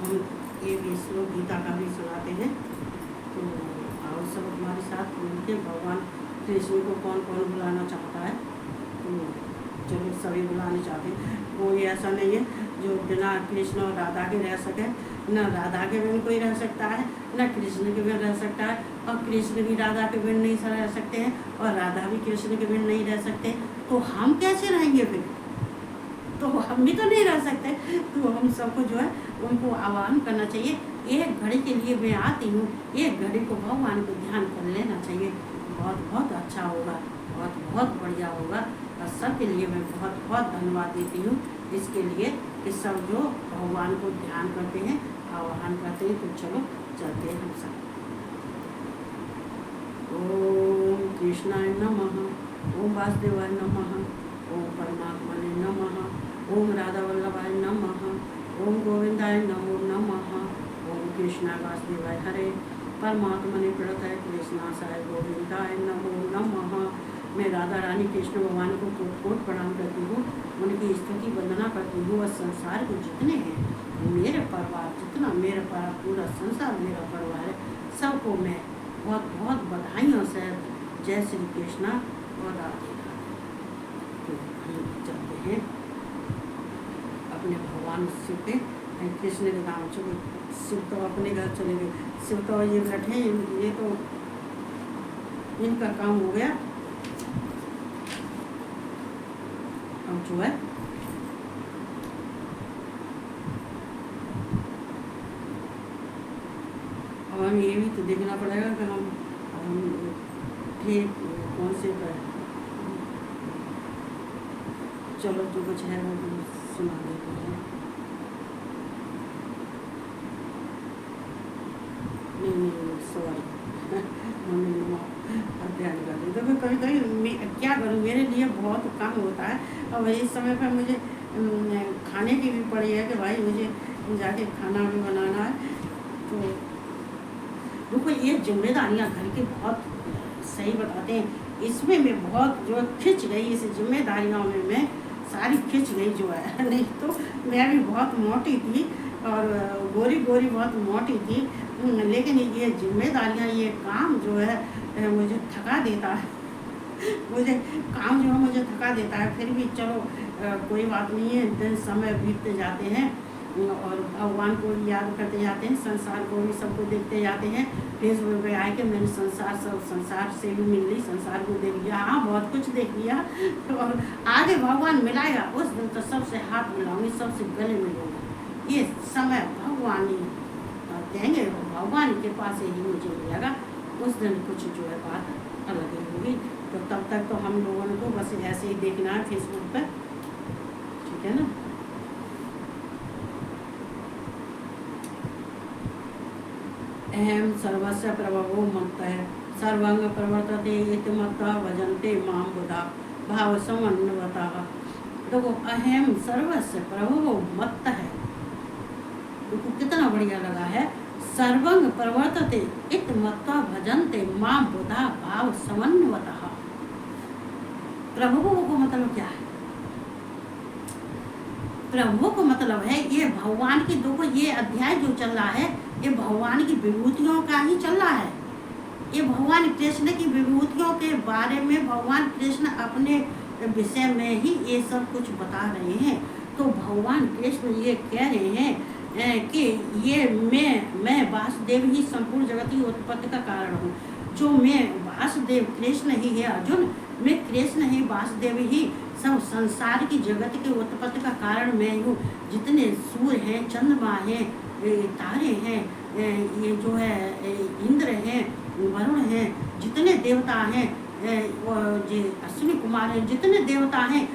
हम एक श्लोक गीता का भी सुनाते हैं। तो आओ सब हमारे साथ मिलके भगवान कृष्ण को कौन कौन बुलाना चाहता है, तो चलो सभी बुलाने चाहते हैं। कोई ऐसा नहीं है जो बिना कृष्ण और राधा के रह सके, न राधा के बिन कोई रह सकता है, न कृष्ण के बिन रह सकता है, और कृष्ण भी राधा के बिन नहीं रह सकते हैं, और राधा भी कृष्ण के बिन नहीं रह सकते। तो हम कैसे रहेंगे फिर? तो हम भी तो नहीं रह सकते। तो हम सबको जो है उनको आह्वान करना चाहिए। एक घड़ी के लिए मैं आती हूँ, एक घड़ी को भगवान को ध्यान कर लेना चाहिए। बहुत बहुत अच्छा होगा, बहुत बहुत बढ़िया होगा। और सबके लिए मैं बहुत बहुत धन्यवाद देती हूँ इसके लिए कि सब जो भगवान को ध्यान करते हैं, आह्वान करते हैं। तो चलो चलते हैं हम सब। ओम कृष्णाय नमः, ओम वासुदेवाय नमः, ओम परमात्मने नमः, ओम राधा वल्लभाय नमः, ओम गोविंदाय नमो नमः, ओम कृष्णाय वासुदेवाय हरे, परमात्मने प्रणतय कृष्णासाय गोविंदाय नमो नमः। मैं राधा रानी कृष्ण भगवान को कोट कोट प्रणाम करती हूँ, उनकी स्तुति वंदना करती हूँ। और संसार के जितने हैं मेरे परिवार, जितना मेरा पूरा संसार मेरा परिवार है, सबको मैं बहुत बहुत बधाइयों से जय श्री कृष्णा और राधे राधे। तो हम चलते हैं अपने भगवान शिव पे, कृष्ण के धाम चले। शिव तो अपने घर चले गए, शिव तो ये बैठे, ये तो इनका काम हो गया। अब जो है अब हमें ये भी तो देखना पड़ेगा कि हम ठीक कौन से पर। चलो जो कुछ है वो सुना देते हैं। नहीं सॉरी ध्यान कर दी। तो मैं कभी कभी क्या करूँ, मेरे लिए बहुत काम होता है। और इस समय पर मुझे खाने की भी पड़ी है कि भाई मुझे जाके खाना भी बनाना है। तो देखो ये जिम्मेदारियाँ घर की बहुत सही बताते हैं। इसमें मैं बहुत जो खिंच गई, इस जिम्मेदारियों में मैं सारी खिंच गई जो है। नहीं तो मैं भी बहुत मोटी थी और गोरी गोरी बहुत मोटी थी, लेकिन ये जिम्मेदारियाँ, ये काम जो है मुझे थका देता है। मुझे काम जो है मुझे थका देता है। फिर भी चलो कोई बात नहीं है, दिन समय बीतते जाते हैं और भगवान को याद करते जाते हैं, संसार को भी सबको देखते जाते हैं। फेसबुक पे आए कि मैंने संसार से भी मिल ली, संसार को देख लिया, हाँ बहुत कुछ देख लिया। और आगे भगवान मिलाएगा उस दिन तो सबसे हाथ मिलाऊंगी, सबसे गले मिलूंगी। ये समय भगवान ही देंगे, भगवान के पास ही मुझे मिलेगा। उस दिन कुछ जो है बात अलग ही होगी। तो तब तक तो हम लोगों को बस ऐसे ही देखना है फेसबुक पर, ठीक है ना। अहम सर्वस्य प्रभवो मत्तः सर्वंग प्रवर्तते इति मत्तः भजन्ते मां बुधा भाव समन्वतः। देखो अहम सर्वस्य प्रभवो मत्तः, देखो कितना बढ़िया लगा है। सर्वंग प्रवर्तते इति मत्तः भजन्ते मां बुधा भाव समन्वतः। प्रभु को मतलब क्या है? प्रभु को मतलब है ये भगवान की, देखो ये अध्याय जो चल रहा है ये भगवान की विभूतियों का ही चल रहा है। ये भगवान कृष्ण की विभूतियों के बारे में भगवान कृष्ण अपने विषय में ही ये सब कुछ बता रहे हैं। तो भगवान कृष्ण ये कह रहे हैं कि ये मैं वासुदेव ही संपूर्ण जगत की उत्पत्ति का कारण हूँ। जो मैं वासुदेव कृष्ण ही है अर्जुन, मैं कृष्ण ही वासुदेव ही सब संसार की जगत के उत्पत्ति का कारण मैं हूँ। जितने सूर्य हैं, चंद्रमा हैं, तारे हैं, ये जो है इंद्र हैं, वरुण हैं, जितने देवता हैं, जो अश्विनी कुमार हैं, जितने देवता हैं,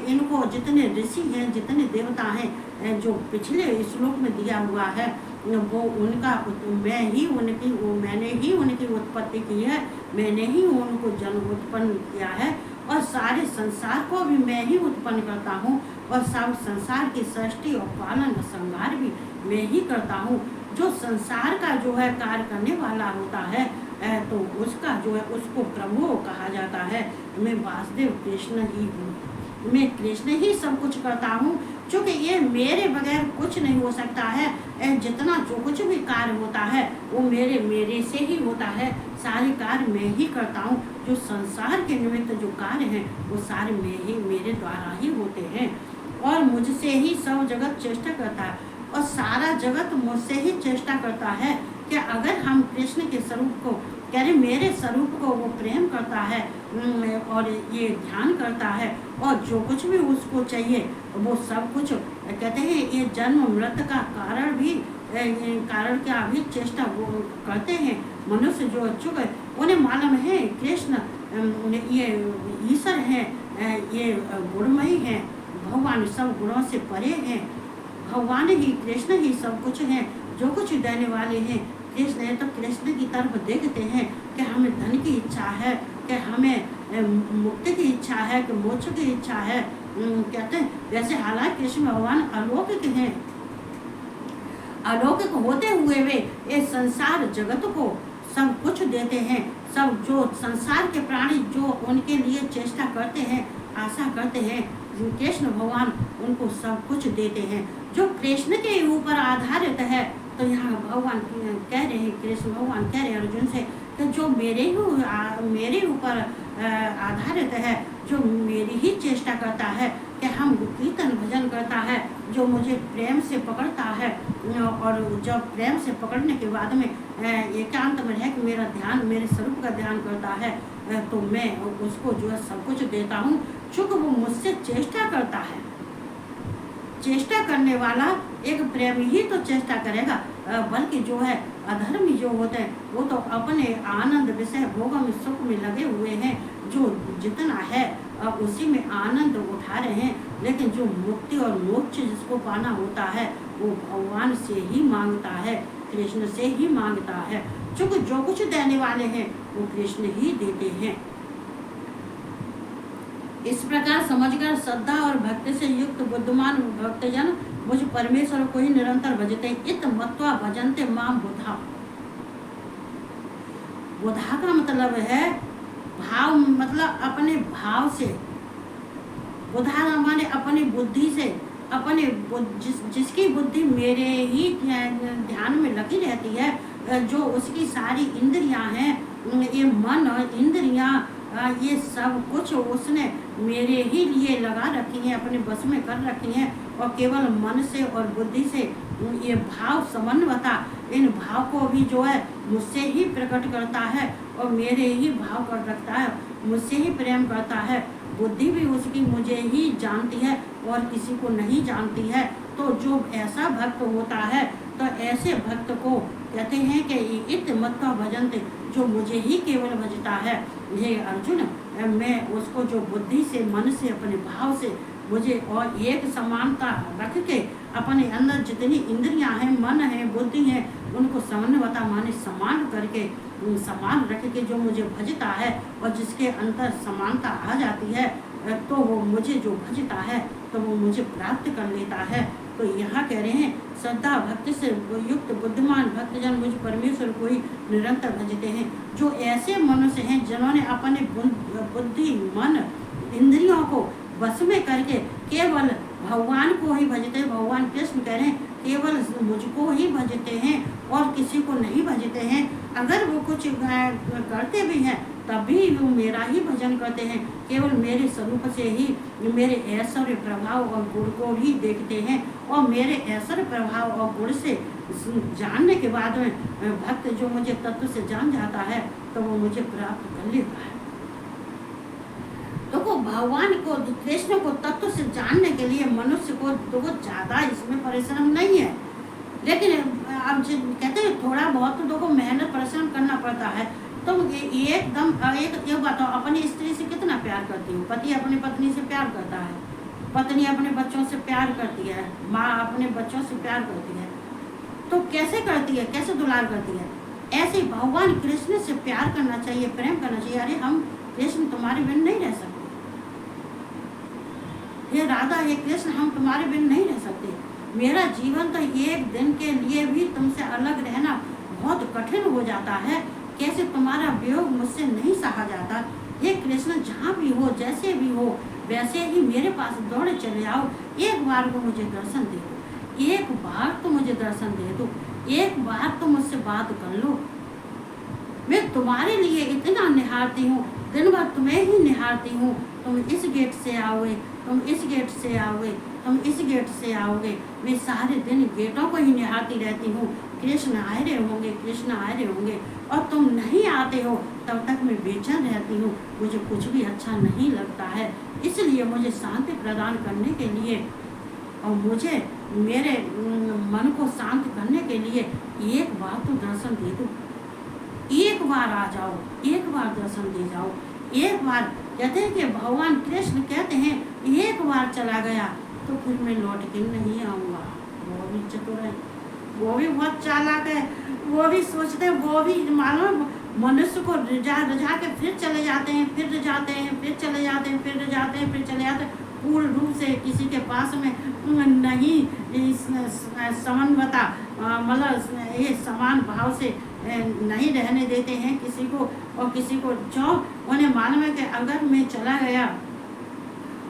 इनको जितने ऋषि हैं, जितने देवता हैं, जो पिछले श्लोक में दिया हुआ है वो उनका मैंने ही उनकी उत्पत्ति की है, मैंने ही उनको जन्म उत्पन्न किया है। और सारे संसार को भी मैं ही उत्पन्न करता हूँ और सब संसार की सृष्टि और पालन और संहार भी मैं ही करता हूँ। जो संसार का जो है कार्य करने वाला होता है तो उसका जो है उसको प्रभु कहा जाता है। मैं वासुदेव कृष्ण ही हूँ। मैं कृष्ण ही सब कुछ करता हूँ, क्योंकि ये मेरे बगैर कुछ नहीं हो सकता है। जितना जो कुछ भी कार्य होता है वो मेरे से ही होता है। सारे कार्य मैं ही करता हूँ। जो संसार के निमित्त जो कार्य हैं वो सारे मेरे द्वारा ही होते हैं, और मुझसे ही सब जगत चेष्टा करता है, और सारा जगत मुझसे ही चेष्टा करता है कि अगर हम कृष्ण के स्वरूप को, कह रहे मेरे स्वरूप को वो प्रेम करता है और ये ध्यान करता है, और जो कुछ भी उसको चाहिए वो सब कुछ, कहते हैं ये जन्म मृत्यु का कारण भी कारण क्या भी चेष्टा वो करते हैं। मनुष्य जो अचूक है उन्हें मालूम है कृष्ण ये ईश्वर है, ये गुणमयी है, भगवान सब गुणों से परे हैं, भगवान ही कृष्ण ही सब कुछ है, जो कुछ देने वाले हैं कृष्ण है। तो कृष्ण की तरफ देखते हैं कि हमें धन की इच्छा है, कि हमें मुक्ति की इच्छा है, कि मोक्ष की इच्छा है, कहते हैं वैसे हालांकि कृष्ण भगवान अलौकिक हैं, अलौकिक होते हुए वे ये संसार जगत को सब कुछ देते हैं। सब जो संसार के प्राणी जो उनके लिए चेष्टा करते हैं, आशा करते हैं, कृष्ण भगवान उनको सब कुछ देते हैं। जो कृष्ण के ऊपर आधारित है, तो यहाँ भगवान कह रहे हैं, कृष्ण भगवान कह रहे हैं अर्जुन से कि जो मेरे ऊपर आधारित है, जो मेरी ही चेष्टा करता है, कि हम कीर्तन भजन करता है, जो मुझे प्रेम से पकड़ता है, और जब प्रेम से पकड़ने के बाद में एकांत में रह कि मेरा ध्यान मेरे स्वरूप का ध्यान करता है, तो मैं उसको जो है सब कुछ देता हूँ, चूँकि वो मुझसे चेष्टा करता है। चेष्टा करने वाला एक प्रेमी ही तो चेष्टा करेगा, बल्कि जो है अधर्मी जो होते हैं वो तो अपने आनंद विषय भोग में सुख में लगे हुए हैं, जो जितना है उसी में आनंद उठा रहे हैं। लेकिन जो मुक्ति और मोक्ष जिसको पाना होता है वो भगवान से ही मांगता है, कृष्ण से ही मांगता है, क्योंकि जो कुछ देने वाले हैं वो कृष्ण ही देते हैं। इस प्रकार समझकर श्रद्धा और भक्ति से युक्त बुद्धिमान भक्तजन मुझ परमेश्वर को ही निरंतर भजते। इत मत्वा भजन्ते माम बुधा। बुधा का मतलब है भाव, मतलब अपने भाव से। बुधा माने अपनी बुद्धि से, अपने जिसकी बुद्धि मेरे ही ध्यान में लगी रहती है, जो उसकी सारी इंद्रियां हैं, ये मन और इंद्रियां, ये सब कुछ उसने मेरे ही लिए लगा रखी हैं, अपने बस में कर रखी हैं, और केवल मन से और बुद्धि से ये भाव समन्वता, इन भाव को भी जो है मुझसे ही प्रकट करता है, और मेरे ही भाव कर रखता है, मुझसे ही प्रेम करता है। बुद्धि भी उसकी मुझे ही जानती है और किसी को नहीं जानती है। तो जो ऐसा भक्त होता है, तो ऐसे भक्त को कहते हैं कि इत मत्वा भजन्ते, जो मुझे ही केवल भजता है। हे अर्जुन, मैं उसको जो बुद्धि से, मन से, अपने भाव से मुझे और एक समानता रख के अपने अंदर जितनी इंद्रियां हैं, मन है, बुद्धि है, उनको समन्वता माने समान करके, समान रख के जो मुझे भजता है और जिसके अंदर समानता आ जाती है, तो वो मुझे जो भजता है तो वो मुझे प्राप्त कर लेता है। तो यहाँ कह रहे हैं श्रद्धा भक्ति से युक्त बुद्धिमान भक्तजन मुझ परमेश्वर को ही निरंतर भजते हैं। जो ऐसे मनुष्य हैं जिन्होंने अपने बुद्धि, मन, इंद्रियों को बस में करके केवल भगवान को ही भजते हैं। भगवान कृष्ण कह रहे हैं केवल मुझको ही भजते हैं और किसी को नहीं भजते हैं। अगर वो कुछ करते भी हैं तभी वो मेरा ही भजन करते हैं, केवल मेरे स्वरूप से ही, मेरे ऐश्वर्य प्रभाव और गुण को ही देखते हैं, और मेरे ऐश्वर्य प्रभाव और गुण से जानने के बाद में भक्त जो मुझे तत्व से जान जाता है तो वो मुझे प्राप्त कर लेता है। तो को भगवान को, कृष्ण को तत्व से जानने के लिए मनुष्य को बहुत ज्यादा इसमें परिश्रम नहीं है, लेकिन अब कहते हैं थोड़ा बहुत तो देखो मेहनत परिश्रम करना पड़ता है। तो एकदम एक बताओ, अपनी स्त्री से कितना प्यार करती हो? पति अपनी पत्नी से प्यार करता है, पत्नी अपने बच्चों से प्यार करती है, माँ अपने बच्चों से प्यार करती है। तो कैसे करती है, कैसे दुलार करती है? ऐसे भगवान कृष्ण से प्यार करना चाहिए, प्रेम करना चाहिए। अरे हम कृष्ण तुम्हारे बिन नहीं रह सकते, हे राधा, हे कृष्ण, हम तुम्हारे बिन नहीं रह सकते। मेरा जीवन तो एक दिन के लिए भी तुमसे अलग रहना बहुत कठिन हो जाता है। कैसे तुम्हारा वियोग मुझसे नहीं सहा जाता। हे कृष्ण, जहाँ भी हो, जैसे भी हो, वैसे ही मेरे पास दौड़े चले आओ। एक बार को मुझे दर्शन दे दो, एक बार तो मुझे दर्शन दे दो, एक बार तो मुझसे बात कर लो। मैं तुम्हारे लिए इतना निहारती हूँ, दिन भर तुम्हें ही निहारती हूँ। तुम इस गेट से आओगे, तुम इस गेट से आओगे, तुम इस गेट से आओगे। मैं सारे दिन गेटों को ही निहारती रहती हूँ। कृष्ण आए रहे होंगे, कृष्ण आए रहे होंगे, और तुम नहीं आते हो तब तक मैं बेचैन रहती हूँ। मुझे कुछ भी अच्छा नहीं लगता है। इसलिए मुझे शांति प्रदान करने के लिए और मुझे मेरे मन को शांत करने के लिए एक बार तो दर्शन दे दो। एक बार आ जाओ, एक बार दर्शन दे जाओ। एक बार कहते हैं कि भगवान कृष्ण कहते हैं एक बार चला गया तो फिर मैं लौट के नहीं आऊँगा। वो भी चतुर है, वो भी बहुत चालाक है। वो भी सोचते हैं, वो भी मालूम मनुष्य को रिझा के फिर चले जाते हैं, फिर रिझाते हैं, फिर चले जाते हैं, फिर रिझाते हैं, फिर चले जाते हैं। पूर्ण रूप से किसी के पास में नहीं समन्वता, मतलब ये समान भाव से नहीं रहने देते हैं किसी को। और किसी को जो उन्हें मालूम है कि अगर मैं चला गया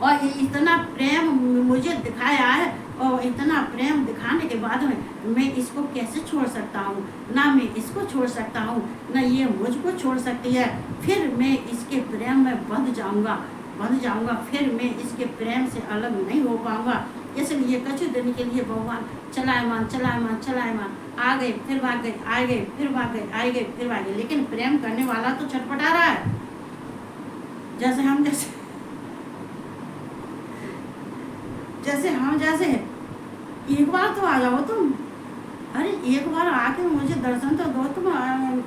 और ये इतना प्रेम मुझे दिखाया है और इतना प्रेम दिखाने के बाद में मैं इसको कैसे छोड़ सकता हूँ। ना मैं इसको छोड़ सकता हूँ, ना ये मुझको छोड़ सकती है। फिर मैं इसके प्रेम में बंध जाऊँगा, फिर मैं इसके प्रेम से अलग नहीं हो पाऊँगा। इसलिए कुछ दिन के लिए भगवान चलायमान आ गए, फिर भाग गए, आ गए, फिर भाग गए, आए गए, फिर भाग गए। लेकिन प्रेम करने वाला तो छटपटा रहा है। जैसे हम जैसे एक बार तो आ जाओ तुम। अरे एक बार आके मुझे दर्शन तो दो। तुम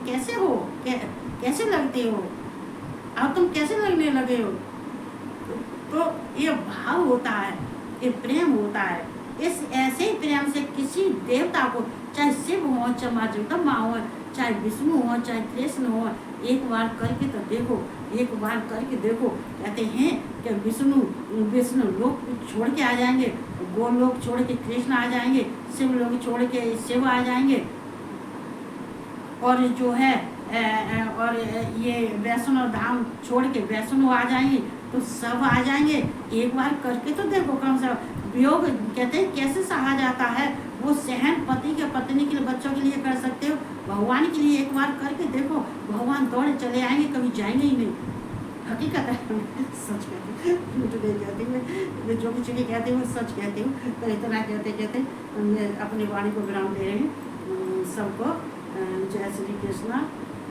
कैसे हो, कैसे लगते हो, अब तुम कैसे लगने लगे हो। तो ये भाव होता है, ये प्रेम होता है। इस ऐसे ही प्रेम से किसी देवता को, चाहे शिव हो, चाहे माँ जगदम्बा हो, चाहे विष्णु हो, चाहे कृष्ण हो, एक बार करके तो देखो, एक बार करके देखो। कहते हैं कि विष्णु लोग छोड़ के आ जाएंगे, गोलोक छोड़ के कृष्ण आ जाएंगे, शिव लोग छोड़ के शिव आ जाएंगे, और जो है और ये वैष्णो धाम छोड़ के वैष्णो आ जाएंगे, तो सब आ जाएंगे। एक बार करके तो देखो। कम से वियोग कहते हैं कैसे सहा जाता है, वो सहन पति के पत्नी के लिए, बच्चों के लिए कर सकते हो, भगवान के लिए एक बार करके देखो। भगवान दौड़े चले आएंगे, कभी जाएंगे ही नहीं। हकीकत है, सच कहती हूँ, झूठ नहीं कहती मैं जो कुछ भी कहती हूँ सच कहती हूँ। तो इतना कहते मैं अपनी वाणी को विराम दे रही हूँ। सबको जय श्री कृष्णा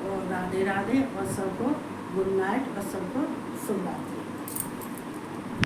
और राधे राधे, और सबको गुड नाइट, और सबको शुभ रात्रि।